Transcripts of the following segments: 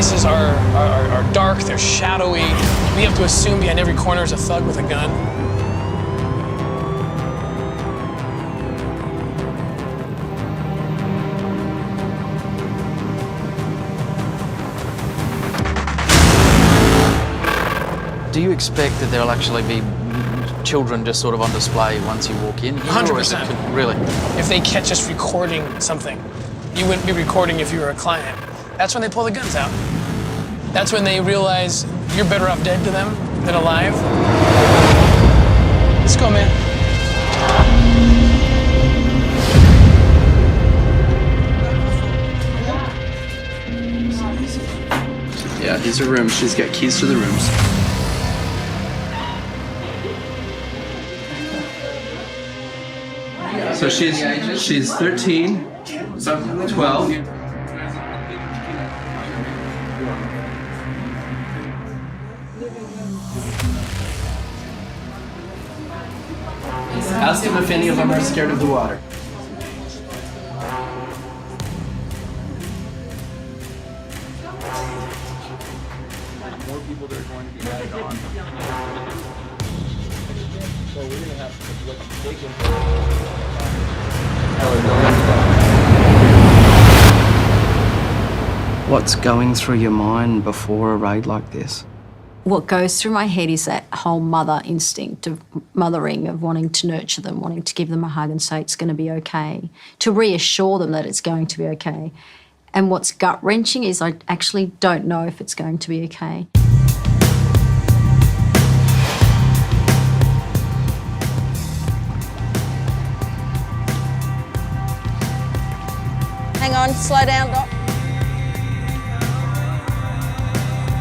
places are dark, they're shadowy. We have to assume behind every corner is a thug with a gun. Do you expect that there'll actually be children just sort of on display once you walk in? 100%. Really? If they catch us recording something, you wouldn't be recording if you were a client. That's when they pull the guns out. That's when they realize you're better off dead to them than alive. Let's go, man. Yeah, these are rooms. She's got keys to the rooms. So she's 13, 12. Ask them if any of them are scared of the water. More people that are going to be added on. So we're going to have to look big into. What's going through your mind before a raid like this? What goes through my head is that whole mother instinct of mothering, of wanting to nurture them, wanting to give them a hug and say it's going to be okay, to reassure them that it's going to be okay. And what's gut-wrenching is I actually don't know if it's going to be okay. Hang on, slow down, Doc.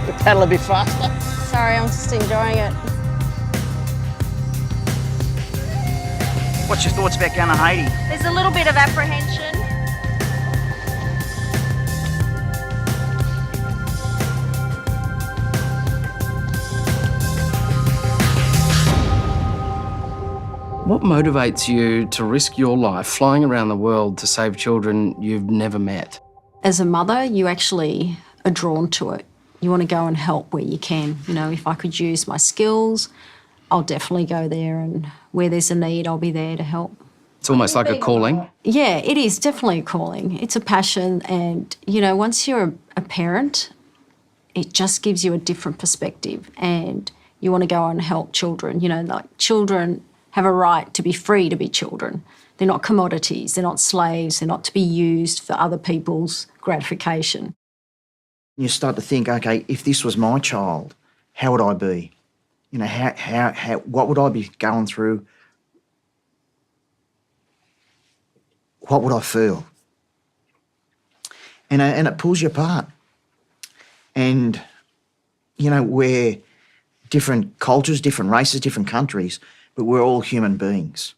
The pedal a bit faster. Sorry, I'm just enjoying it. What's your thoughts about going to Haiti? There's a little bit of apprehension. What motivates you to risk your life flying around the world to save children you've never met? As a mother, you actually are drawn to it. You want to go and help where you can. You know, if I could use my skills, I'll definitely go there, and where there's a need, I'll be there to help. It's almost like a calling. Yeah, it is definitely a calling. It's a passion, and, you know, once you're a parent, it just gives you a different perspective, and you want to go and help children. You know, like, children have a right to be free to be children. They're not commodities, they're not slaves, they're not to be used for other people's gratification. You start to think, okay, if this was my child, how would I be? You know, what would I be going through? What would I feel? And it pulls you apart. And, you know, we're different cultures, different races, different countries, but we're all human beings.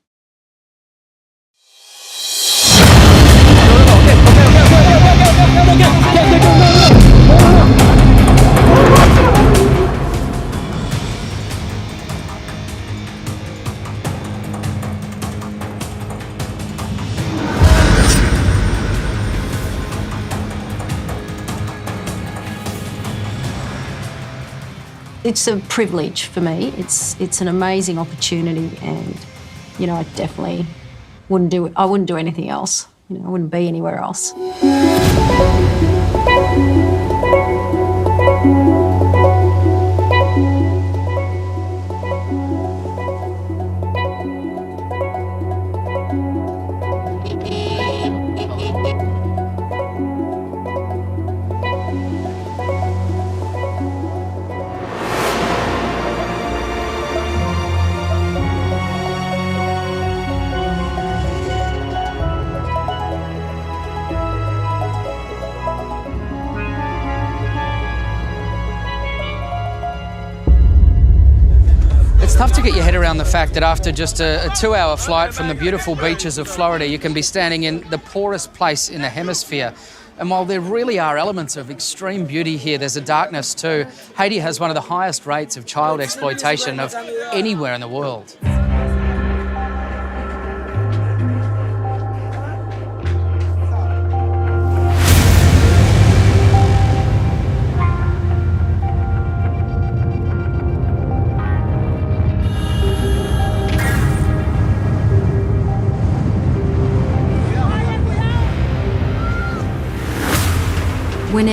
It's a privilege for me. It's an amazing opportunity, and, you know, I definitely wouldn't do it. I wouldn't do anything else. You know, I wouldn't be anywhere else. It's tough to get your head around the fact that after just a 2-hour flight from the beautiful beaches of Florida, you can be standing in the poorest place in the hemisphere. And while there really are elements of extreme beauty here, there's a darkness too. Haiti has one of the highest rates of child exploitation of anywhere in the world.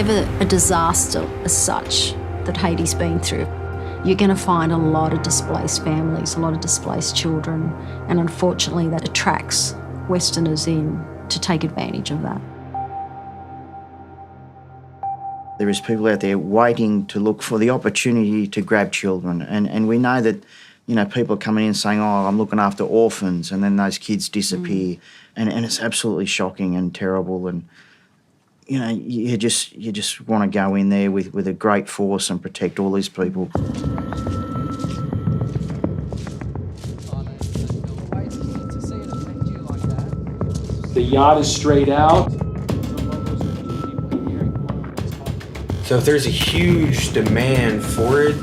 never a disaster as such that Haiti's been through. You're going to find a lot of displaced families, a lot of displaced children, and unfortunately that attracts Westerners in to take advantage of that. There is people out there waiting to look for the opportunity to grab children. And we know that, you know, people are coming in saying, oh, I'm looking after orphans, and then those kids disappear. And it's absolutely shocking and terrible. And, you know, you just want to go in there with a great force and protect all these people. The yacht is straight out. So if there's a huge demand for it,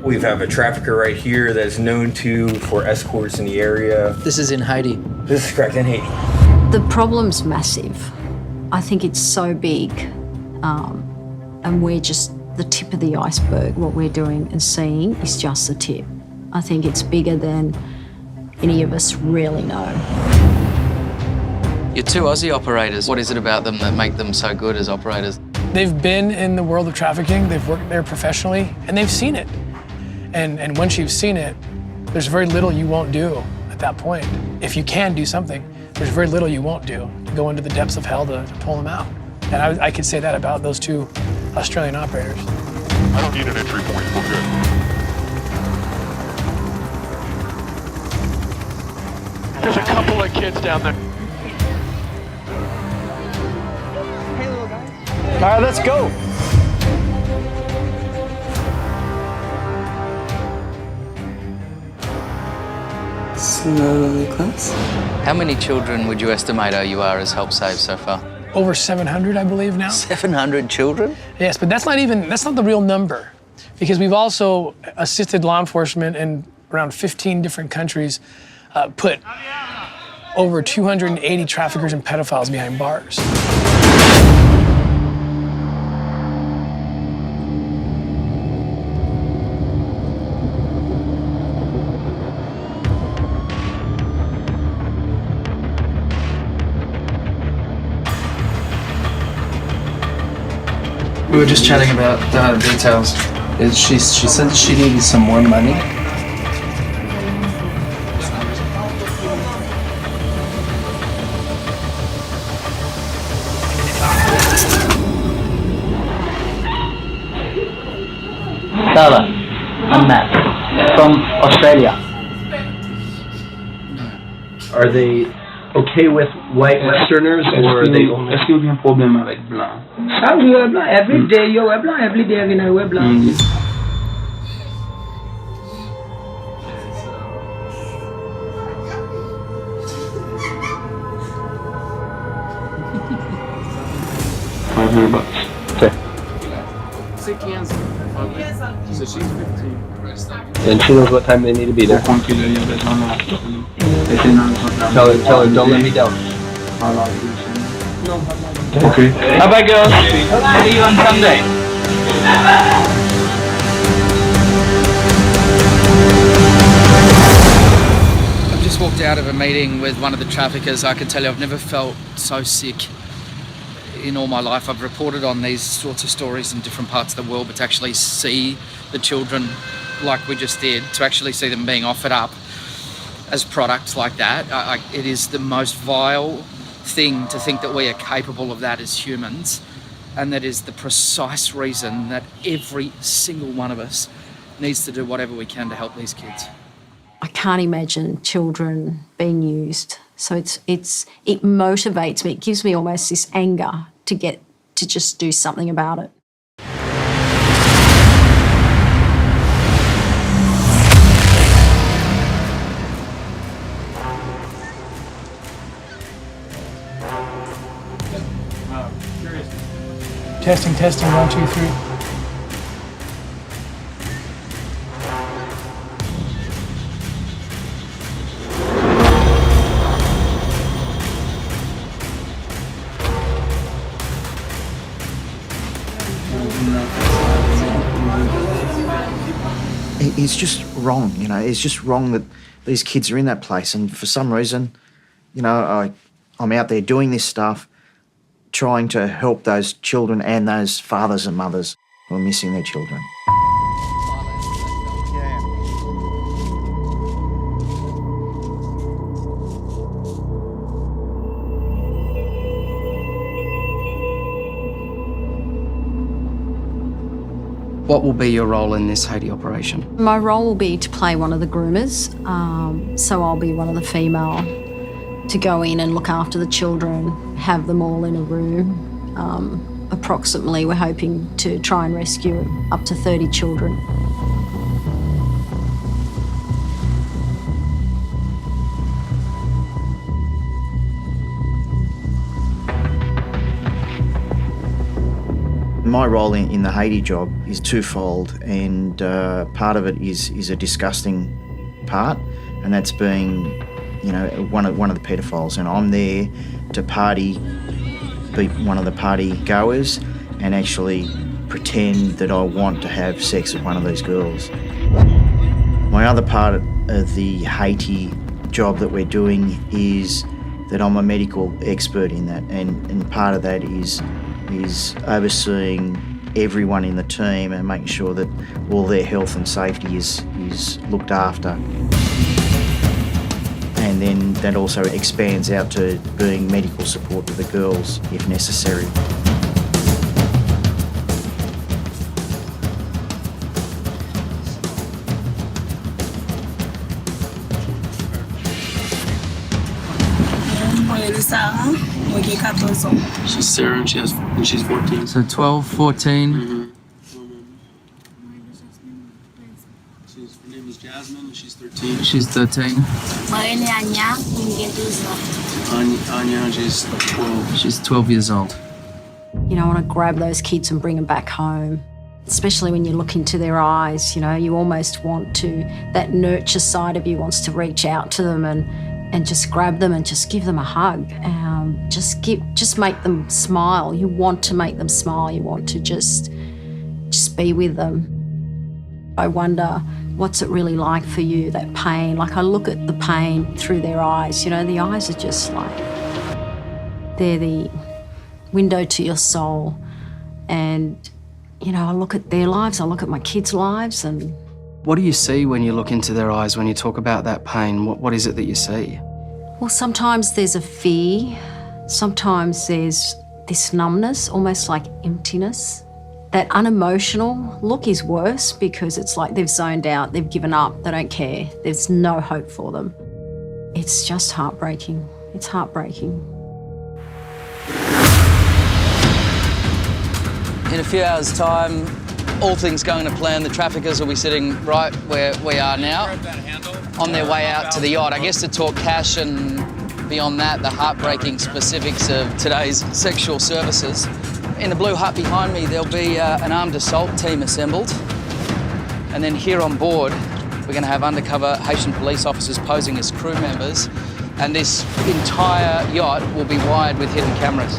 we have a trafficker right here that's known for escorts in the area. This is in Haiti. This is correct, in Haiti. The problem's massive. I think it's so big, and we're just the tip of the iceberg. What we're doing and seeing is just the tip. I think it's bigger than any of us really know. You're two Aussie operators. What is it about them that make them so good as operators? They've been in the world of trafficking, they've worked there professionally, and they've seen it. And once you've seen it, there's very little you won't do at that point. If you can do something, there's very little you won't do to go into the depths of hell to pull them out. And I could say that about those two Australian operators. I don't need an entry point, we're good. There's a couple of kids down there. Hey, little guys. All right, let's go. Slowly close. How many children would you estimate OUR has helped save so far? Over 700, I believe now. 700 children? Yes, but that's not the real number, because we've also assisted law enforcement in around 15 different countries, put over 280 traffickers and pedophiles behind bars. We were just chatting about details. She said she needed some more money. Sarah, I'm Matt from Australia. Are they okay with white Westerners, or are they only? Est-ce qu'il y a un problème avec blanc? Ah oui, ouais, blanc. Every day, yo, ouais, blanc. Every day, you know, ouais, blanc. $500. Okay. So she's 15. And she knows what time they need to be there. Tell her, don't let me down. Okay. Bye-bye, girls. See you on Sunday. I've just walked out of a meeting with one of the traffickers. I can tell you I've never felt so sick in all my life. I've reported on these sorts of stories in different parts of the world, but to actually see the children like we just did, to actually see them being offered up as products like that, it is the most vile thing to think that we are capable of that as humans, and that is the precise reason that every single one of us needs to do whatever we can to help these kids. I can't imagine children being used. So it motivates me. It gives me almost this anger to get to just do something about it. Testing, 1, 2, 3. It's just wrong. You know, it's just wrong that these kids are in that place, and for some reason, you know, I'm out there doing this stuff, trying to help those children and those fathers and mothers who are missing their children. What will be your role in this Haiti operation? My role will be to play one of the groomers. So I'll be one of the female to go in and look after the children, have them all in a room. Approximately, we're hoping to try and rescue up to 30 children. My role in the Haiti job is twofold, and part of it is a disgusting part, and that's being, you know, one of the pedophiles, and I'm there to be one of the party goers and actually pretend that I want to have sex with one of these girls. My other part of the Haiti job that we're doing is that I'm a medical expert in that, and part of that is overseeing everyone in the team and making sure that all their health and safety is looked after. And then that also expands out to being medical support to the girls if necessary. She's Sarah and she's 14. So 12, 14. Her name is Jasmine and she's 13. She's 13. Anya, she's 12. She's 12 years old. You know, I want to grab those kids and bring them back home. Especially when you look into their eyes, you know, you almost want to, that nurture side of you wants to reach out to them and just grab them and just give them a hug. Just make them smile. You want to make them smile. You want to just be with them. I wonder, what's it really like for you, that pain? Like, I look at the pain through their eyes. You know, the eyes are just like, they're the window to your soul. And, you know, I look at their lives, I look at my kids' lives, and... What do you see when you look into their eyes, when you talk about that pain? What is it that you see? Well, sometimes there's a fear. Sometimes there's this numbness, almost like emptiness. That unemotional look is worse because it's like they've zoned out, they've given up, they don't care. There's no hope for them. It's just heartbreaking. It's heartbreaking. In a few hours' time, all things going to plan, the traffickers will be sitting right where we are now, on their way out to the yacht. I guess to talk cash and beyond that, the heartbreaking specifics of today's sexual services. In the blue hut behind me, there'll be an armed assault team assembled. And then here on board, we're going to have undercover Haitian police officers posing as crew members. And this entire yacht will be wired with hidden cameras.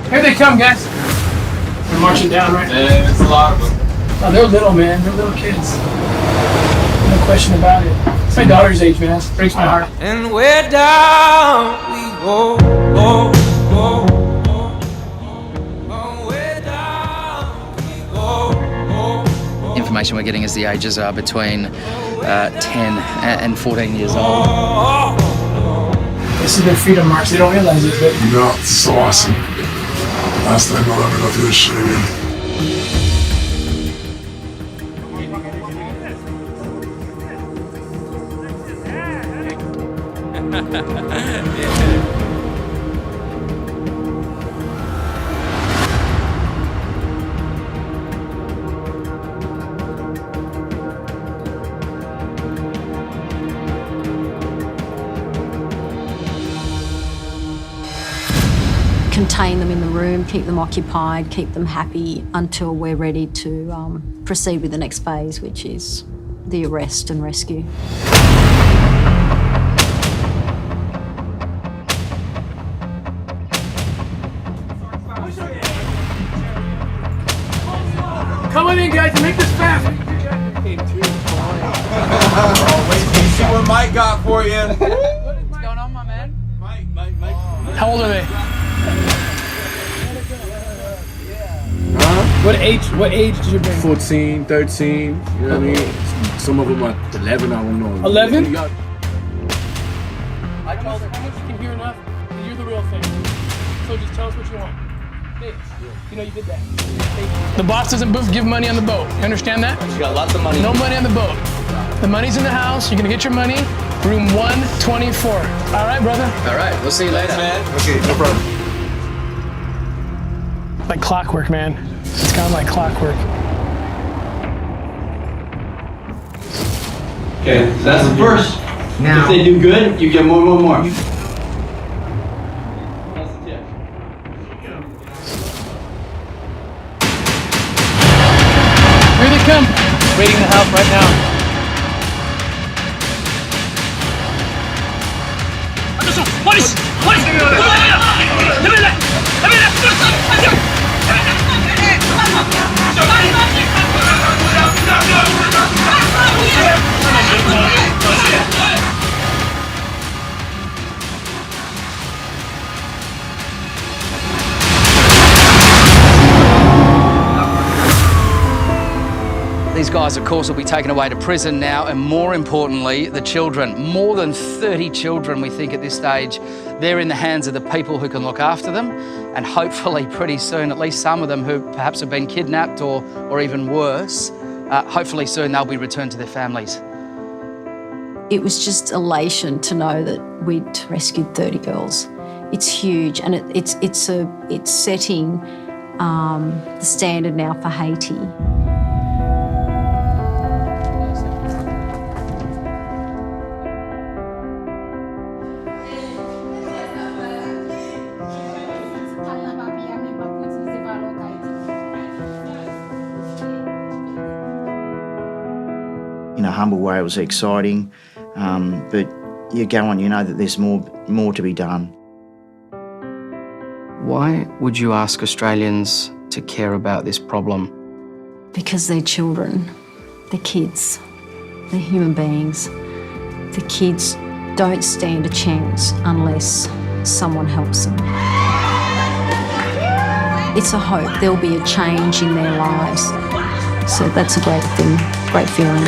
Here they come, guys. They're marching down, right? Yeah, there's a lot of them. Oh, they're little, man. They're little kids. No question about it. It's my daughter's age, man. It breaks my heart. And we're down we go, go, go, go. We're down we go, go, go. Information we're getting is the ages are between 10 and 14 years old. This is their freedom march. They don't realize it, but... No, it's so awesome. Last time I'll ever go through this shit again. Contain them in the room, keep them occupied, keep them happy until we're ready to proceed with the next phase, which is the arrest and rescue. Come on in, guys, and make this fast. See what Mike got for you. What's going on, my man? Mike. How old are they? What age did you bring? 14, 13, you know what I mean? Some of them are 11, I don't know. 11? Yeah. I told her, you can hear enough, you're the real thing. So just tell us what you want. Hey, you know you did that. The boss doesn't give money on the boat. You understand that? You got lots of money. No money on the boat. The money's in the house. You're gonna get your money. Room 124. All right, brother? All right, we'll see you later. Okay, no problem. Like clockwork, man. It's kind of like clockwork. Okay, so that's the first. Now- If they do good, you get more. That's the tip. Here they come. Waiting to help right now. These guys, of course, will be taken away to prison now, and more importantly, the children. More than 30 children, we think, at this stage. They're in the hands of the people who can look after them, and hopefully pretty soon, at least some of them who perhaps have been kidnapped or even worse, hopefully soon they'll be returned to their families. It was just elation to know that we'd rescued 30 girls. It's huge, and it's setting the standard now for Haiti. In a humble way, it was exciting, but you go on, you know that there's more to be done. Why would you ask Australians to care about this problem? Because they're children, they're kids, they're human beings. The kids don't stand a chance unless someone helps them. It's a hope, there'll be a change in their lives. So that's a great thing, great feeling.